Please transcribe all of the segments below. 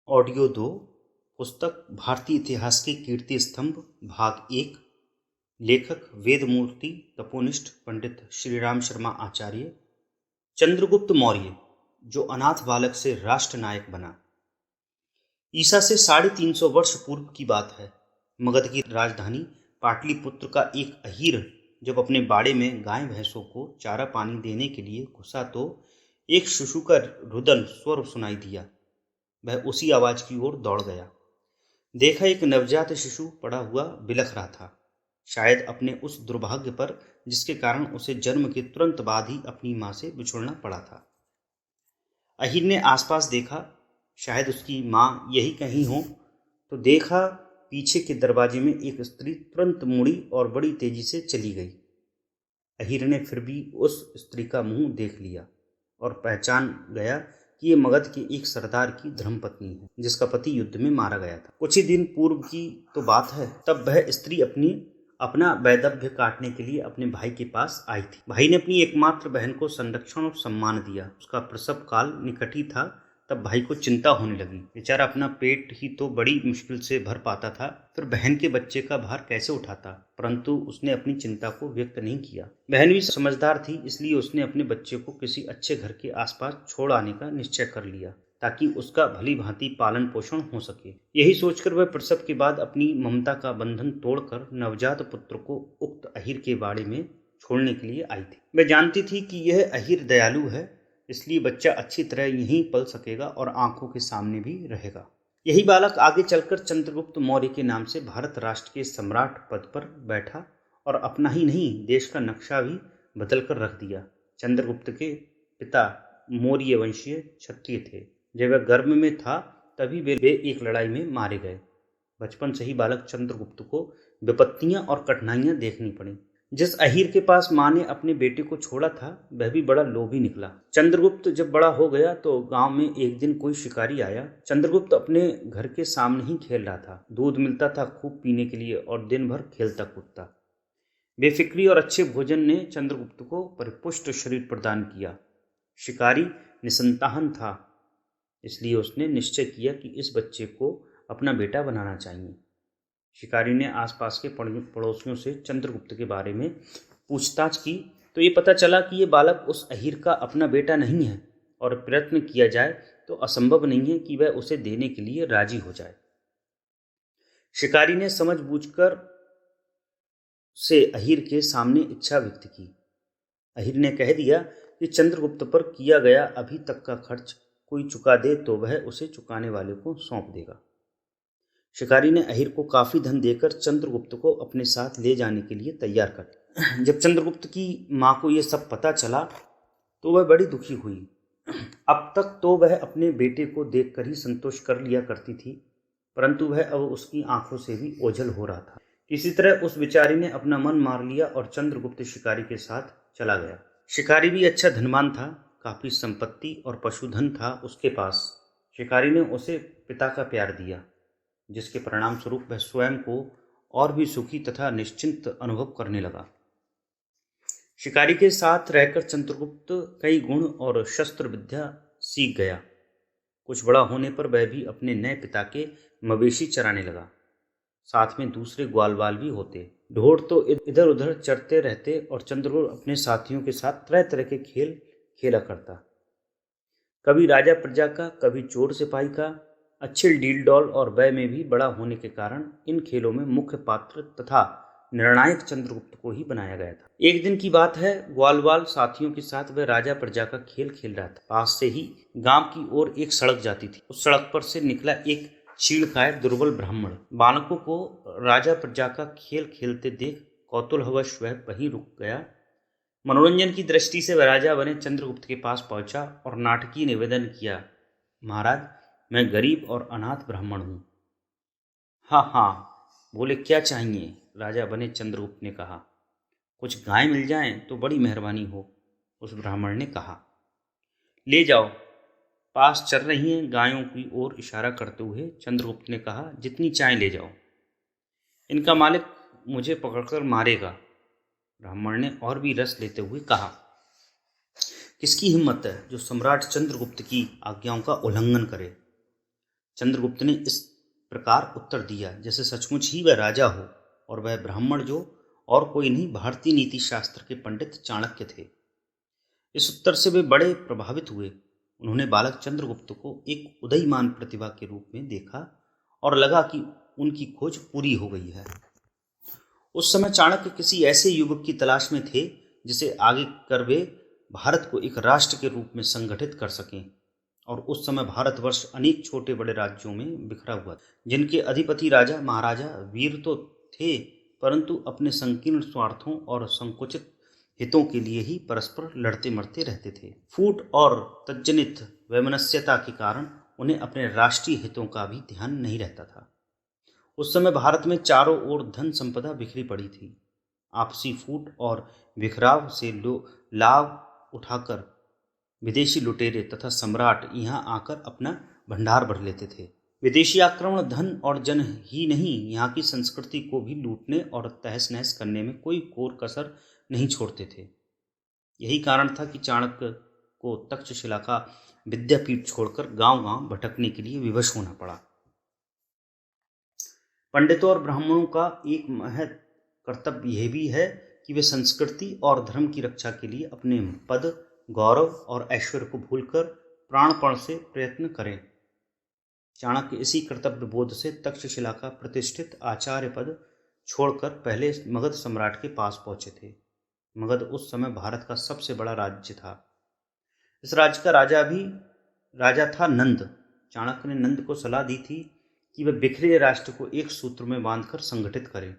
Audio 2 पुस्तक भारतीय इतिहास के कीर्ति स्तंभ भाग 1। लेखक वेदमूर्ति तपोनिष्ठ पंडित श्रीराम शर्मा आचार्य। चंद्रगुप्त मौर्य जो अनाथ बालक से राष्ट्र नायक बना। ईसा से 350 वर्ष पूर्व की बात है। मगध की राजधानी पाटलिपुत्र का एक अहीर जब अपने बाड़े में गाय भैंसों को चारा पानी देने के लिए घुसा तो एक शिशु का रुदन स्वर सुनाई दिया। वह उसी आवाज की ओर दौड़ गया। देखा एक नवजात शिशु पड़ा हुआ बिलख रहा था, शायद अपने उस दुर्भाग्य पर जिसके कारण उसे जन्म के तुरंत बाद ही अपनी मां से बिछुड़ना पड़ा था। अहीर ने आसपास देखा, शायद उसकी मां यही कहीं हो, तो देखा पीछे के दरवाजे में एक स्त्री तुरंत मुड़ी और बड़ी तेजी से चली गई। अहीर ने फिर भी उस स्त्री का मुंह देख लिया और पहचान गया कि ये मगध के एक सरदार की धर्मपत्नी है, जिसका पति युद्ध में मारा गया था। कुछ ही दिन पूर्व की तो बात है, तब वह स्त्री अपना वैधव्य काटने के लिए अपने भाई के पास आई थी। भाई ने अपनी एकमात्र बहन को संरक्षण और सम्मान दिया। उसका प्रसव काल निकट ही था, तब भाई को चिंता होने लगी। बेचारा अपना पेट ही तो बड़ी मुश्किल से भर पाता था, फिर बहन के बच्चे का भार कैसे उठाता। परंतु उसने अपनी चिंता को व्यक्त नहीं किया। बहन भी समझदार थी, इसलिए उसने अपने बच्चे को किसी अच्छे घर के आसपास छोड़ आने का निश्चय कर लिया, ताकि उसका भली भांति पालन पोषण हो सके। यही सोचकर वह प्रसव के बाद अपनी ममता का बंधन तोड़कर नवजात पुत्र को उक्त अहीर के बाड़े में छोड़ने के लिए आई थी। वह जानती थी कि यह अहीर दयालु है, इसलिए बच्चा अच्छी तरह यहीं पल सकेगा और आंखों के सामने भी रहेगा। यही बालक आगे चलकर चंद्रगुप्त मौर्य के नाम से भारत राष्ट्र के सम्राट पद पर बैठा और अपना ही नहीं, देश का नक्शा भी बदल कर रख दिया। चंद्रगुप्त के पिता मौर्य वंशीय क्षत्रिय थे। जब वह गर्भ में था तभी वे एक लड़ाई में मारे गए। बचपन से ही बालक चंद्रगुप्त को विपत्तियां और कठिनाइयां देखनी पड़ी। जिस अहीर के पास मां ने अपने बेटे को छोड़ा था, वह भी बड़ा लोभी निकला। चंद्रगुप्त जब बड़ा हो गया तो गांव में एक दिन कोई शिकारी आया। चंद्रगुप्त अपने घर के सामने ही खेल रहा था। दूध मिलता था खूब पीने के लिए और दिन भर खेलता कूदता। बेफिक्री और अच्छे भोजन ने चंद्रगुप्त को परिपुष्ट शरीर प्रदान किया। शिकारी निसंतान था, इसलिए उसने निश्चय किया कि इस बच्चे को अपना बेटा बनाना चाहिए। शिकारी ने आसपास के पड़ोसियों से चंद्रगुप्त के बारे में पूछताछ की तो ये पता चला कि ये बालक उस अहीर का अपना बेटा नहीं है, और प्रयत्न किया जाए तो असंभव नहीं है कि वह उसे देने के लिए राजी हो जाए। शिकारी ने समझबूझकर से अहीर के सामने इच्छा व्यक्त की। अहीर ने कह दिया कि चंद्रगुप्त पर किया गया अभी तक का खर्च कोई चुका दे तो वह उसे चुकाने वाले को सौंप देगा। शिकारी ने अहीर को काफी धन देकर चंद्रगुप्त को अपने साथ ले जाने के लिए तैयार कर दिया। जब चंद्रगुप्त की मां को यह सब पता चला तो वह बड़ी दुखी हुई। अब तक तो वह अपने बेटे को देखकर ही संतोष कर लिया करती थी, परंतु वह अब उसकी आंखों से भी ओझल हो रहा था। किसी तरह उस बेचारी ने अपना मन मार लिया और चंद्रगुप्त शिकारी के साथ चला गया। शिकारी भी अच्छा धनवान था, काफी संपत्ति और पशुधन था उसके पास। शिकारी ने उसे पिता का प्यार दिया, जिसके परिणाम स्वरूप वह स्वयं को और भी सुखी तथा निश्चिंत अनुभव करने लगा। शिकारी के साथ रहकर चंद्रगुप्त कई गुण और शस्त्र विद्या सीख गया। कुछ बड़ा होने पर वह भी अपने नए पिता के मवेशी चराने लगा। साथ में दूसरे ग्वालवाल भी होते। ढोर तो इधर उधर चरते रहते और चंद्रगुप्त अपने साथियों के साथ तरह तरह के खेल खेला करता। कभी राजा प्रजा का, कभी चोर सिपाही का। अच्छे डील डॉल और व्यय में भी बड़ा होने के कारण इन खेलों में मुख्य पात्र तथा निर्णायक चंद्रगुप्त को ही बनाया गया था। एक दिन की बात है, ग्वालवाल साथियों के साथ वह राजा प्रजा का खेल खेल रहा था। पास से ही गांव की ओर एक सड़क जाती थी। उस सड़क पर से निकला एक चीड़काय दुर्बल ब्राह्मण। बालकों को राजा प्रजा का खेल खेलते देख कौतूहलवश वह वहीं रुक गया। मनोरंजन की दृष्टि से वह राजा बने चंद्रगुप्त के पास पहुंचा और नाटकीय निवेदन किया, महाराज, मैं गरीब और अनाथ ब्राह्मण हूँ। हाँ हाँ, बोले क्या चाहिए? राजा बने चंद्रगुप्त ने कहा। कुछ गाय मिल जाएं तो बड़ी मेहरबानी हो, उस ब्राह्मण ने कहा। ले जाओ, पास चल रही हैं गायों की ओर इशारा करते हुए चंद्रगुप्त ने कहा, जितनी चाहें ले जाओ। इनका मालिक मुझे पकड़कर मारेगा, ब्राह्मण ने और भी रस लेते हुए कहा। किसकी हिम्मत है जो सम्राट चंद्रगुप्त की आज्ञाओं का उल्लंघन करे? चंद्रगुप्त ने इस प्रकार उत्तर दिया जैसे सचमुच ही वह राजा हो और वह ब्राह्मण जो और कोई नहीं भारतीय नीति शास्त्र के पंडित चाणक्य थे। इस उत्तर से वे बड़े प्रभावित हुए। उन्होंने बालक चंद्रगुप्त को एक उदयमान प्रतिभा के रूप में देखा और लगा कि उनकी खोज पूरी हो गई है। उस समय चाणक्य किसी ऐसे युवक की तलाश में थे जिसे आगे कर वे भारत को एक राष्ट्र के रूप में संगठित कर सकें। और उस समय भारतवर्ष अनेक छोटे बड़े राज्यों में बिखरा हुआ, जिनके अधिपति राजा महाराजा वीर तो थे, परंतु अपने संकीर्ण स्वार्थों और संकुचित हितों के लिए ही परस्पर लड़ते मरते रहते थे। फूट और तज्जनित वैमनस्यता के कारण उन्हें अपने राष्ट्रीय हितों का भी ध्यान नहीं रहता था। उस समय भारत में चारों ओर धन संपदा बिखरी पड़ी थी। आपसी फूट और बिखराव से लाभ उठाकर विदेशी लुटेरे तथा सम्राट यहाँ आकर अपना भंडार भर लेते थे। विदेशी आक्रमण धन और जन ही नहीं, यहाँ की संस्कृति को भी लूटने और तहस नहस करने में कोई कोर कसर नहीं छोड़ते थे। यही कारण था कि चाणक्य को तक्षशिला का विद्यापीठ छोड़कर गांव-गांव भटकने के लिए विवश होना पड़ा। पंडितों और ब्राह्मणों का एक महत्व कर्तव्य यह भी है कि वे संस्कृति और धर्म की रक्षा के लिए अपने पद, गौरव और ऐश्वर्य को भूलकर प्राणपण से प्रयत्न करें। चाणक्य इसी कर्तव्य बोध से तक्षशिला का प्रतिष्ठित आचार्य पद छोड़कर पहले मगध सम्राट के पास पहुंचे थे। मगध उस समय भारत का सबसे बड़ा राज्य था। इस राज्य का राजा था नंद। चाणक्य ने नंद को सलाह दी थी कि वह बिखरे राष्ट्र को एक सूत्र में बांधकर संगठित करे,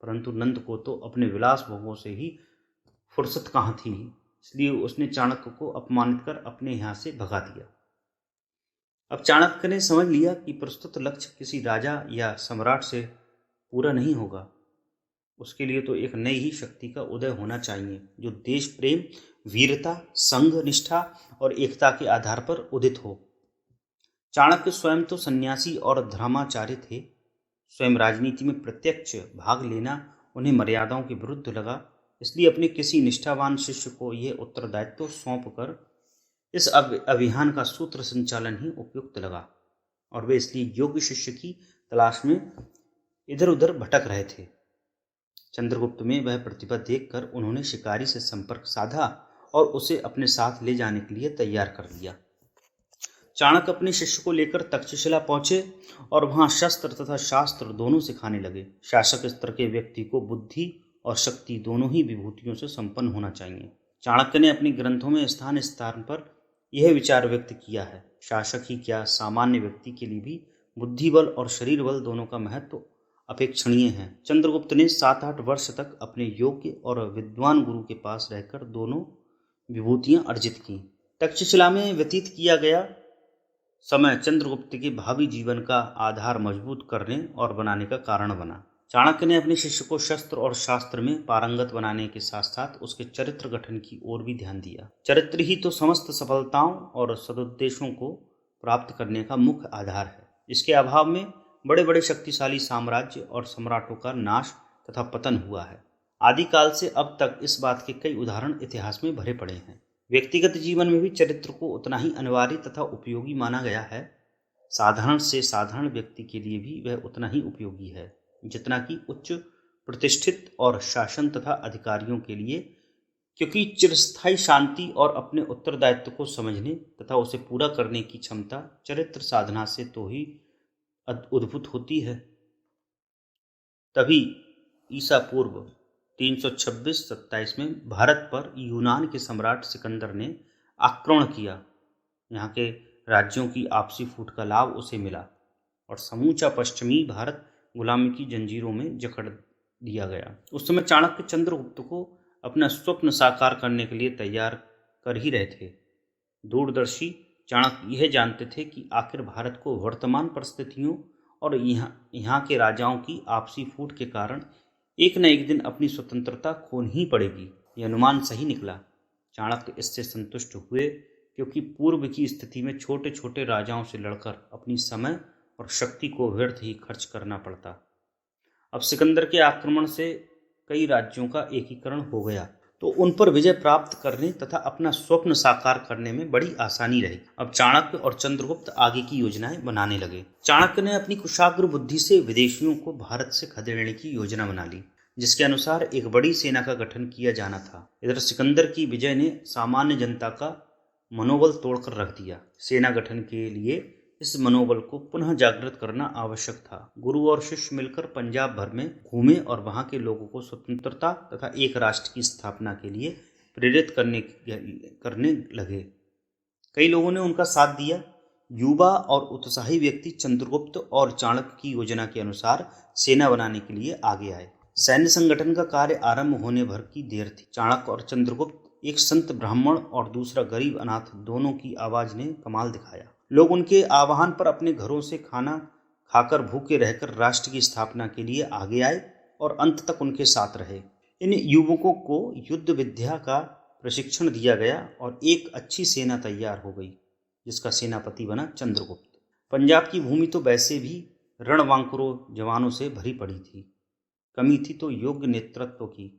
परंतु नंद को तो अपने विलास भोगों से ही फुर्सत कहाँ थी, इसलिए उसने चाणक्य को अपमानित कर अपने यहाँ से भगा दिया। अब चाणक्य ने समझ लिया कि प्रस्तुत लक्ष्य किसी राजा या सम्राट से पूरा नहीं होगा। उसके लिए तो एक नई ही शक्ति का उदय होना चाहिए जो देश प्रेम, वीरता, संघ निष्ठा और एकता के आधार पर उदित हो। चाणक्य स्वयं तो सन्यासी और धर्माचार्य थे। स्वयं राजनीति में प्रत्यक्ष भाग लेना उन्हें मर्यादाओं के विरुद्ध लगा, इसलिए अपने किसी निष्ठावान शिष्य को यह उत्तरदायित्व सौंप कर इस अभियान का सूत्र संचालन ही उपयुक्त लगा और वे इसलिए योग्य शिष्य की तलाश में इधर उधर भटक रहे थे। चंद्रगुप्त में वह प्रतिभा देखकर उन्होंने शिकारी से संपर्क साधा और उसे अपने साथ ले जाने के लिए तैयार कर लिया। चाणक्य अपने शिष्य को लेकर तक्षशिला पहुंचे और वहां शस्त्र तथा शास्त्र दोनों सिखाने लगे। शासक स्तर के व्यक्ति को बुद्धि और शक्ति दोनों ही विभूतियों से संपन्न होना चाहिए। चाणक्य ने अपने ग्रंथों में स्थान स्थान पर यह विचार व्यक्त किया है, शासक ही क्या सामान्य व्यक्ति के लिए भी बुद्धि बल और शरीर बल दोनों का महत्व अपेक्षणीय है। चंद्रगुप्त ने 7-8 वर्ष तक अपने योग्य और विद्वान गुरु के पास रहकर दोनों विभूतियां अर्जित की। तक्षशिला में व्यतीत किया गया समय चंद्रगुप्त के भावी जीवन का आधार मजबूत करने और बनाने का कारण बना। चाणक्य ने अपने शिष्य को शस्त्र और शास्त्र में पारंगत बनाने के साथ साथ उसके चरित्र गठन की ओर भी ध्यान दिया। चरित्र ही तो समस्त सफलताओं और सदुद्देशों को प्राप्त करने का मुख्य आधार है। इसके अभाव में बड़े बड़े शक्तिशाली साम्राज्य और सम्राटों का नाश तथा पतन हुआ है। आदिकाल से अब तक इस बात के कई उदाहरण इतिहास में भरे पड़े हैं। व्यक्तिगत जीवन में भी चरित्र को उतना ही अनिवार्य तथा उपयोगी माना गया है। साधारण से साधारण व्यक्ति के लिए भी वह उतना ही उपयोगी है जितना कि उच्च प्रतिष्ठित और शासन तथा अधिकारियों के लिए, क्योंकि चिरस्थायी शांति और अपने उत्तरदायित्व को समझने तथा उसे पूरा करने की क्षमता चरित्र साधना से तो ही उद्भूत होती है। तभी ईसा पूर्व 326-27 में भारत पर यूनान के सम्राट सिकंदर ने आक्रमण किया। यहाँ के राज्यों की आपसी फूट का लाभ उसे मिला और समूचा पश्चिमी भारत गुलामी की जंजीरों में जकड़ दिया गया। उस समय चाणक्य चंद्रगुप्त को अपना स्वप्न साकार करने के लिए तैयार कर ही रहे थे। दूरदर्शी चाणक्य यह जानते थे कि आखिर भारत को वर्तमान परिस्थितियों और यहाँ के राजाओं की आपसी फूट के कारण एक न एक दिन अपनी स्वतंत्रता खोनी ही पड़ेगी। यह अनुमान सही निकला। चाणक्य इससे संतुष्ट हुए क्योंकि पूर्व की स्थिति में छोटे छोटे राजाओं से लड़कर अपनी समय और शक्ति को व्यर्थ ही खर्च करना पड़ता। अब सिकंदर के आक्रमण से कई राज्यों का एकीकरण हो गया। तो उन पर विजय प्राप्त करने तथा अपना स्वप्न साकार करने में बड़ी आसानी रही। अब चाणक्य और चंद्रगुप्त आगे की योजनाएं बनाने लगे। चाणक्य ने अपनी कुशाग्र बुद्धि से विदेशियों को भारत से खदेड़ने की योजना बना ली, जिसके अनुसार एक बड़ी सेना का गठन किया जाना था। इधर सिकंदर की विजय ने सामान्य जनता का मनोबल तोड़कर रख दिया। सेना गठन के लिए इस मनोबल को पुनः जागृत करना आवश्यक था। गुरु और शिष्य मिलकर पंजाब भर में घूमे और वहां के लोगों को स्वतंत्रता तथा एक राष्ट्र की स्थापना के लिए प्रेरित करने लगे। कई लोगों ने उनका साथ दिया। युवा और उत्साही व्यक्ति चंद्रगुप्त और चाणक्य की योजना के अनुसार सेना बनाने के लिए आगे आए। सैन्य संगठन का कार्य आरंभ होने भर की देर थी। चाणक्य और चंद्रगुप्त, एक संत ब्राह्मण और दूसरा गरीब अनाथ, दोनों की आवाज ने कमाल दिखाया। लोग उनके आह्वान पर अपने घरों से खाना खाकर भूखे रहकर राष्ट्र की स्थापना के लिए आगे आए और अंत तक उनके साथ रहे। इन युवकों को युद्ध विद्या का प्रशिक्षण दिया गया और एक अच्छी सेना तैयार हो गई, जिसका सेनापति बना चंद्रगुप्त। पंजाब की भूमि तो वैसे भी रणवांकुरों जवानों से भरी पड़ी थी, कमी थी तो योग्य नेतृत्व की।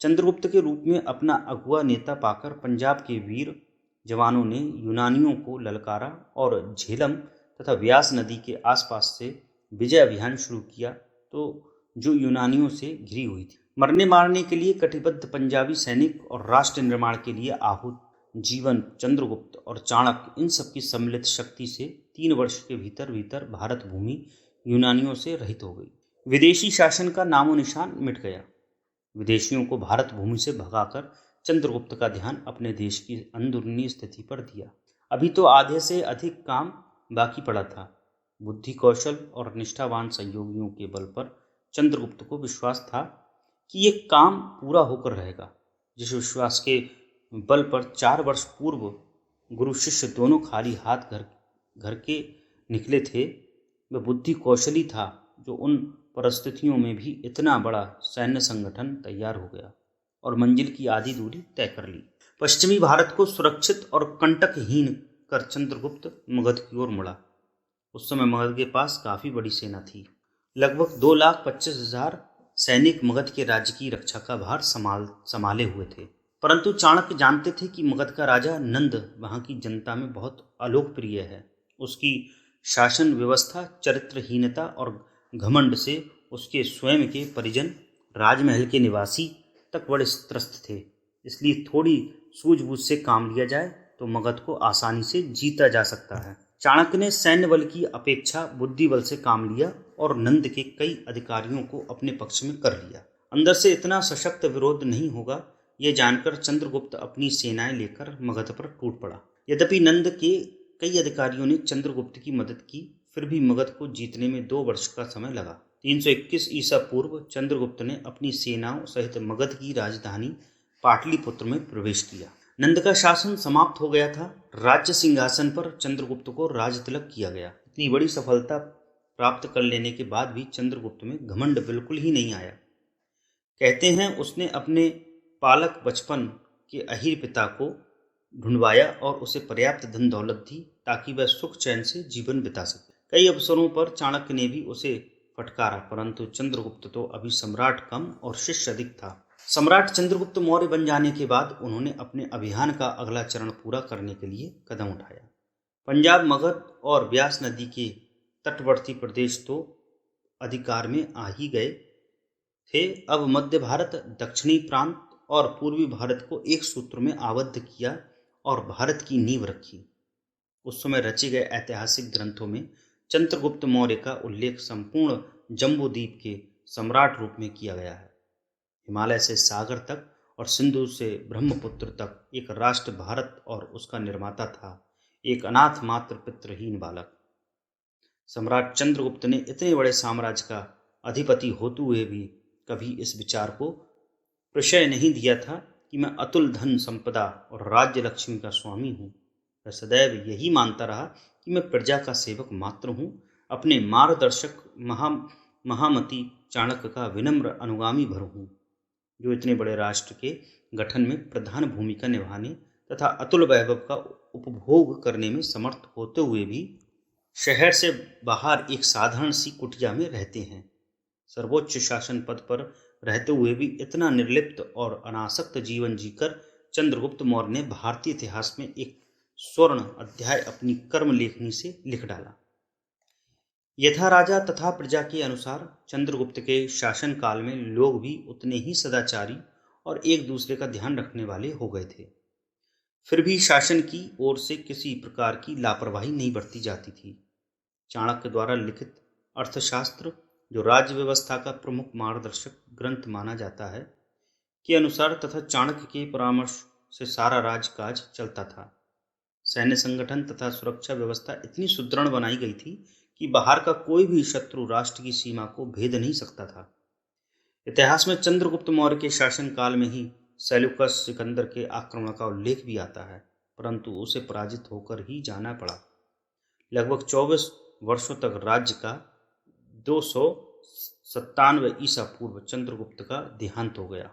चंद्रगुप्त के रूप में अपना अगुआ नेता पाकर पंजाब के वीर जवानों ने यूनानियों को ललकारा और झेलम तथा व्यास नदी के आसपास से विजय अभियान शुरू किया, तो जो यूनानियों से घिरी हुई थी। मरने मारने के लिए कटिबद्ध पंजाबी सैनिक और राष्ट्र निर्माण के लिए आहूत जीवन चंद्रगुप्त और चाणक्य, इन सबकी सम्मिलित शक्ति से 3 वर्ष के भीतर भीतर भारत भूमि यूनानियों से रहित हो गई। विदेशी शासन का नामो निशान मिट गया। विदेशियों को भारत भूमि से भगाकर चंद्रगुप्त का ध्यान अपने देश की अंदरूनी स्थिति पर दिया। अभी तो आधे से अधिक काम बाकी पड़ा था। बुद्धि, कौशल और निष्ठावान सहयोगियों के बल पर चंद्रगुप्त को विश्वास था कि ये काम पूरा होकर रहेगा। जिस विश्वास के बल पर 4 वर्ष पूर्व गुरु शिष्य दोनों खाली हाथ घर के निकले थे, वह बुद्धि कौशली था जो उन परिस्थितियों में भी इतना बड़ा सैन्य संगठन तैयार हो गया और मंजिल की आधी दूरी तय कर ली। पश्चिमी भारत को सुरक्षित और कंटकहीन कर चंद्रगुप्त मगध की ओर मुड़ा। उस समय मगध के पास काफी बड़ी सेना थी। लगभग 2,25,000 सैनिक मगध के राज्य की रक्षा का भार संभाले हुए थे। परंतु चाणक्य जानते थे कि मगध का राजा नंद वहां की जनता में बहुत अलोकप्रिय है। उसकी शासन व्यवस्था चरित्रहीनता और घमंड से उसके स्वयं के परिजन, राजमहल के निवासी तक बड़े त्रस्त थे। इसलिए थोड़ी सूझबूझ से काम लिया जाए तो मगध को आसानी से जीता जा सकता है। चाणक्य ने सैन्य बल की अपेक्षा बुद्धि बल से काम लिया और नंद के कई अधिकारियों को अपने पक्ष में कर लिया। अंदर से इतना सशक्त विरोध नहीं होगा, यह जानकर चंद्रगुप्त अपनी सेनाएं लेकर मगध पर टूट पड़ा। यद्यपि नंद के कई अधिकारियों ने चंद्रगुप्त की मदद की, फिर भी मगध को जीतने में 2 वर्ष का समय लगा। 321 ईसा पूर्व चंद्रगुप्त ने अपनी सेनाओं सहित मगध की राजधानी पाटलिपुत्र में प्रवेश किया। नंद का शासन समाप्त हो गया था। राज्य सिंहासन पर चंद्रगुप्त को राज तिलक किया गया। इतनी बड़ी सफलता प्राप्त कर लेने के बाद भी चंद्रगुप्त में घमंड बिल्कुल ही नहीं आया। कहते हैं उसने अपने पालक बचपन के अहीर पिता को ढूंढवाया और उसे पर्याप्त धन दौलत दी ताकि वह सुख चैन से जीवन बिता सके। कई अवसरों पर चाणक्य ने भी उसे फटकारा, परंतु चंद्रगुप्त तो अभी सम्राट कम और शिष्य अधिक था। सम्राट चंद्रगुप्त मौर्य बन जाने के बाद उन्होंने अपने अभियान का अगला चरण पूरा करने के लिए कदम उठाया। पंजाब, मगध और व्यास नदी के तटवर्ती प्रदेश तो अधिकार में आ ही गए थे। अब मध्य भारत, दक्षिणी प्रांत और पूर्वी भारत को एक सूत्र में आबद्ध किया और भारत की नींव रखी। उस समय रचे गए ऐतिहासिक ग्रंथों में चंद्रगुप्त मौर्य का उल्लेख संपूर्ण जम्बूद्वीप के सम्राट रूप में किया गया है। हिमालय से सागर तक और सिंधु से ब्रह्मपुत्र तक एक राष्ट्र भारत और उसका निर्माता था एक अनाथ मात्र पितृहीन बालक। सम्राट चंद्रगुप्त ने इतने बड़े साम्राज्य का अधिपति होते हुए भी कभी इस विचार को प्रशय नहीं दिया था कि मैं अतुल धन संपदा और राज्य लक्ष्मी का स्वामी हूँ। वह सदैव यही मानता रहा कि मैं प्रजा का सेवक मात्र हूँ, अपने मार्गदर्शक महामती चाणक्य का विनम्र अनुगामी भर हूँ, जो इतने बड़े राष्ट्र के गठन में प्रधान भूमिका निभाने तथा अतुल वैभव का उपभोग करने में समर्थ होते हुए भी शहर से बाहर एक साधारण सी कुटिया में रहते हैं। सर्वोच्च शासन पद पर रहते हुए भी इतना निर्लिप्त और अनासक्त जीवन जीकर चंद्रगुप्त मौर्य ने भारतीय इतिहास में एक स्वर्ण अध्याय अपनी कर्म लेखनी से लिख डाला। यथा राजा तथा प्रजा के अनुसार चंद्रगुप्त के शासन काल में लोग भी उतने ही सदाचारी और एक दूसरे का ध्यान रखने वाले हो गए थे। फिर भी शासन की ओर से किसी प्रकार की लापरवाही नहीं बरती जाती थी। चाणक्य द्वारा लिखित अर्थशास्त्र, जो राज्य व्यवस्था का प्रमुख मार्गदर्शक ग्रंथ माना जाता है, के अनुसार तथा चाणक्य के परामर्श से सारा राजकाज चलता था। सैन्य संगठन तथा सुरक्षा व्यवस्था इतनी सुदृढ़ बनाई गई थी कि बाहर का कोई भी शत्रु राष्ट्र की सीमा को भेद नहीं सकता था। इतिहास में चंद्रगुप्त मौर्य के शासन काल में ही सेल्यूकस सिकंदर के आक्रमण का उल्लेख भी आता है, परंतु उसे पराजित होकर ही जाना पड़ा। लगभग 24 वर्षों तक राज्य का 297 ईसा पूर्व चंद्रगुप्त का देहांत हो गया।